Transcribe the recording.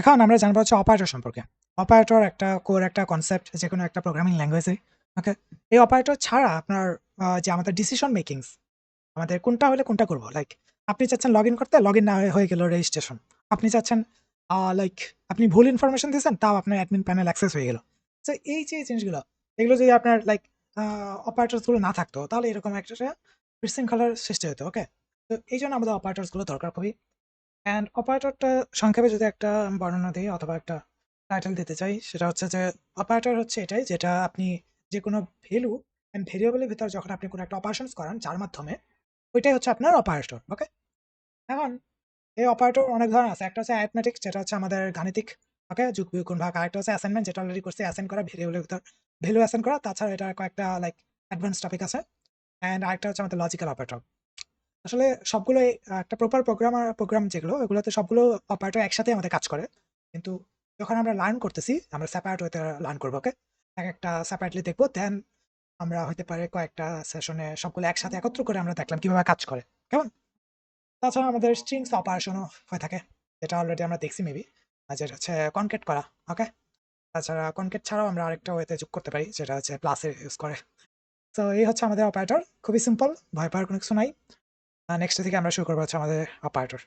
এখন আমরা জানবো হচ্ছে অপারেটর সম্পর্কে। অপারেটর একটা কোর একটা কনসেপ্ট যেকোনো একটা প্রোগ্রামিং ল্যাঙ্গুয়েজে। ওকে? এই অপারেটর ছাড়া আপনার যে আমাদের ডিসিশন মেকিংস, আমাদের কোনটা হলে কোনটা করব। লাইক আপনি চাচ্ছেন লগইন করতে, লগইন না হয়ে গেল রেজিস্ট্রেশন। আপনি চাচ্ছেন লাইক আপনি ভুল ইনফরমেশন দিয়েছেন, তাও আপনার অ্যাডমিন প্যানেল অ্যাক্সেস হয়ে গেল। সো এই যে জিনিসগুলো, এগুলো যদি আপনার লাইক অপারেটরস গুলো না থাকতো, তাহলে এরকম একটা বিশৃঙ্খলার সৃষ্টি হতো। ওকে? তো এইজন্য আমাদের অপারেটরস গুলো দরকার খুবই। অ্যান্ড অপারেটরটা সংক্ষেপে যদি একটা বর্ণনা দিই অথবা একটা টাইটেল দিতে চাই, সেটা হচ্ছে যে অপারেটর হচ্ছে এটাই যেটা আপনি যে কোনো ভ্যালু অ্যান্ড ভেরিয়েবলের ভিতর যখন আপনি কোনো একটা অপারেশনস করান যার মাধ্যমে, ওইটাই হচ্ছে আপনার অপারেটর। ওকে? এখন এই অপারেটর অনেক ধরনের আছে। একটা হচ্ছে অ্যারিথমেটিক, যেটা হচ্ছে আমাদের গাণিতিক। ওকে? যোগ বিয়োগ গুণ ভাগ। আরেকটা হচ্ছে অ্যাসাইনমেন্ট, যেটা অলরেডি করছি, অ্যাসাইন করা ভেরিয়েবলের ভিতর ভ্যালু অ্যাসাইন করা। তাছাড়া এটা কয়েকটা লাইক অ্যাডভান্স টপিক আছে। অ্যান্ড আরেকটা হচ্ছে আমাদের লজিক্যাল অপারেটর। আসলে সবগুলোই একটা প্রপার প্রোগ্রাম যেগুলো, ওগুলোতে সবগুলো অপারেটর একসাথে আমাদের কাজ করে। কিন্তু যখন আমরা লার্ন করতেছি, আমরা সেপারেট ওয়েতে লার্ন করবো। ওকে? একেকটা সেপারেটলি দেখবো। দেন আমরা হইতে পারে কয়েকটা সেশনে সবগুলো একসাথে একত্র করে আমরা দেখলাম কিভাবে কাজ করে। কেমন? তাছাড়া আমাদের স্ট্রিংস অপারেশনও হয়ে থাকে। যেটা অলরেডি আমরা দেখছি মেবি। যেটা হচ্ছে কনক্যাট করা। ওকে? তাছাড়া কনক্যাট ছাড়াও আমরা আরেকটা ওয়েতে যোগ করতে পারি, যেটা হচ্ছে প্লাসের ইউজ করে। তো এই হচ্ছে আমাদের অপারেটর। খুবই সিম্পল, ভয় পাওয়ার কোনো কিছু নাই। নেক্সট থেকে আমরা শুরু করবো হচ্ছে আমাদের অপারেটর।